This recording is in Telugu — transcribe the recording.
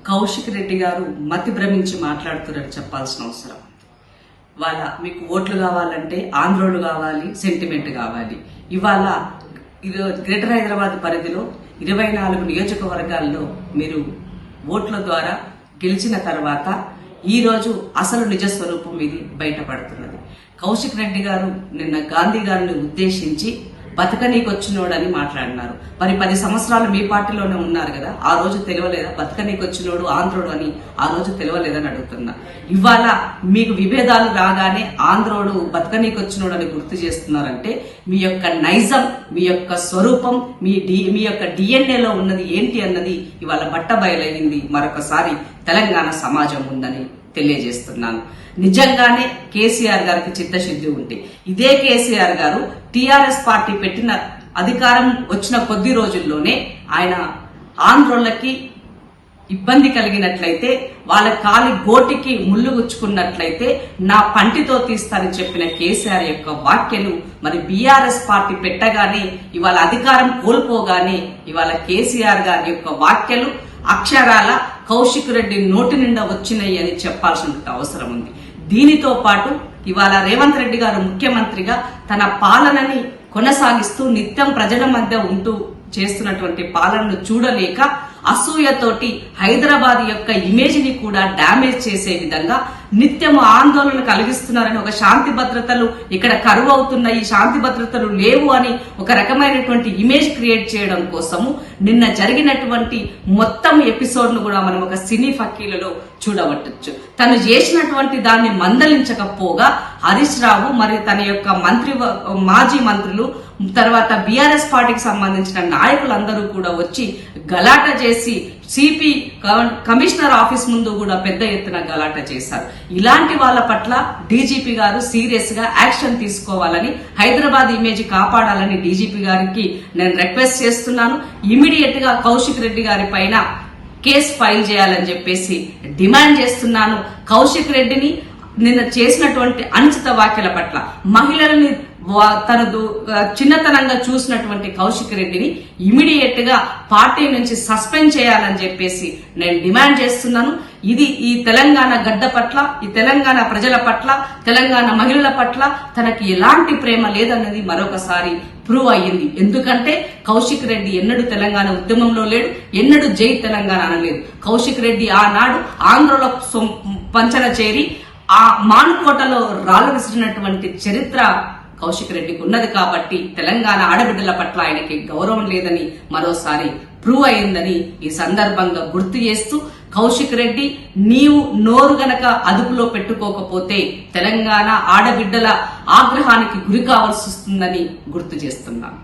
కౌశిక్ రెడ్డి గారు మతి భ్రమించి మాట్లాడుతున్నారని చెప్పాల్సిన అవసరం. వాళ్ళ మీకు ఓట్లు కావాలంటే ఆంధ్రోలు కావాలి, సెంటిమెంట్ కావాలి. ఇవాళ గ్రేటర్ హైదరాబాద్ పరిధిలో 24 నియోజకవర్గాల్లో మీరు ఓట్ల ద్వారా గెలిచిన తర్వాత ఈ రోజు అసలు నిజ స్వరూపం ఇది బయటపడుతున్నది. కౌశిక్ రెడ్డి గారు నిన్న గాంధీ గారిని ఉద్దేశించి బతకనీకొచ్చినోడని మాట్లాడినారు. మరి 10 సంవత్సరాలు మీ పార్టీలోనే ఉన్నారు కదా, ఆ రోజు తెలియలేదా బతకనీకొచ్చినోడు ఆంధ్రోడు అని? ఆ రోజు తెలియలేదని అడుగుతున్నా. ఇవాళ మీకు విభేదాలు రాగానే ఆంధ్రోడు బతకనీకొచ్చినోడు అని గుర్తు చేస్తున్నారంటే మీ యొక్క నైజం, మీ యొక్క స్వరూపం, మీ యొక్క డిఎన్ఏలో ఉన్నది ఏంటి అన్నది ఇవాళ బట్టబయలైంది. మరొకసారి తెలంగాణ సమాజం ఉందని తెలియజేస్తున్నాను. నిజంగానే కేసీఆర్ గారికి చిత్తశుద్ధి ఉంటే ఇదే కేసీఆర్ గారు టీఆర్ఎస్ పార్టీ పెట్టిన అధికారం వచ్చిన కొద్ది రోజుల్లోనే ఆయన ఆంధ్రోళ్ళకి ఇబ్బంది కలిగినట్లయితే, వాళ్ళ కాలి గోటికి ముళ్ళు గుచ్చుకున్నట్లయితే నా పంటితో తీస్తానని చెప్పిన కేసీఆర్ యొక్క వ్యాఖ్యలు మరి బీఆర్ఎస్ పార్టీ పెట్టగానే ఇవాళ అధికారం కోల్పోగానే ఇవాళ కేసీఆర్ గారి యొక్క వ్యాఖ్యలు అక్షరాల కౌశిక్ రెడ్డి నోటి నిండా వచ్చినాయి అని చెప్పాల్సిన అవసరం ఉంది. దీనితో పాటు ఇవాళ రేవంత్ రెడ్డి గారు ముఖ్యమంత్రిగా తన పాలనని కొనసాగిస్తూ నిత్యం ప్రజల మధ్య ఉంటూ చేస్తున్నటువంటి పాలనను చూడలేక అసూయతోటి హైదరాబాద్ యొక్క ఇమేజ్ ని కూడా డ్యామేజ్ చేసే విధంగా నిత్యము ఆందోళన కలిగిస్తున్నారని, ఒక శాంతి భద్రతలు ఇక్కడ కరువు అవుతున్నాయి, శాంతి భద్రతలు లేవు అని ఒక రకమైనటువంటి ఇమేజ్ క్రియేట్ చేయడం కోసము నిన్న జరిగినటువంటి మొత్తం ఎపిసోడ్ ను కూడా మనం ఒక సినీ ఫకీలలో చూడవచ్చు. తను చేసినటువంటి దాన్ని మందలించకపోగా హరీష్ రావు మరి తన యొక్క మాజీ మంత్రులు తర్వాత బీఆర్ఎస్ పార్టీకి సంబంధించిన నాయకులందరూ కూడా వచ్చి గలాట చేసి సిపి కమిషనర్ ఆఫీస్ ముందు కూడా పెద్ద ఎత్తున గలాట చేశారు. ఇలాంటి వాళ్ళ పట్ల డీజీపీ గారు సీరియస్ గా యాక్షన్ తీసుకోవాలని, హైదరాబాద్ ఇమేజ్ కాపాడాలని డీజీపీ గారికి నేను రిక్వెస్ట్ చేస్తున్నాను. ఇమీడియట్ గా కౌశిక్ రెడ్డి గారి పైన కేసు ఫైల్ చేయాలని చెప్పేసి డిమాండ్ చేస్తున్నాను. కౌశిక్ రెడ్డిని నిన్న చేసినటువంటి అనుచిత వ్యాఖ్యల పట్ల మహిళలని తనదు చిన్నతనంగా చూసినటువంటి కౌశిక్ రెడ్డిని ఇమీడియట్ గా పార్టీ నుంచి సస్పెండ్ చేయాలని చెప్పేసి నేను డిమాండ్ చేస్తున్నాను. ఇది ఈ తెలంగాణ గడ్డ పట్ల, ఈ తెలంగాణ ప్రజల పట్ల, తెలంగాణ మహిళల పట్ల తనకి ఎలాంటి ప్రేమ లేదన్నది మరొకసారి ప్రూవ్ అయ్యింది. ఎందుకంటే కౌశిక్ రెడ్డి ఎన్నడూ తెలంగాణ ఉద్యమంలో లేడు, ఎన్నడూ జై తెలంగాణ అనలేదు. కౌశిక్ రెడ్డి ఆనాడు ఆంధ్రలో పంచన చేరి ఆ మానుకోటలో రాళ్లు విసిరినటువంటి చరిత్ర కౌశిక్ రెడ్డికి ఉన్నది కాబట్టి తెలంగాణ ఆడబిడ్డల పట్ల ఆయనకి గౌరవం లేదని మరోసారి ప్రూవ్ అయిందని ఈ సందర్భంగా గుర్తు చేస్తూ, కౌశిక్ రెడ్డి నీవు నోరు గనక అదుపులో పెట్టుకోకపోతే తెలంగాణ ఆడబిడ్డల ఆగ్రహానికి గురి కావాల్సి వస్తుందని గుర్తు చేస్తున్నాను.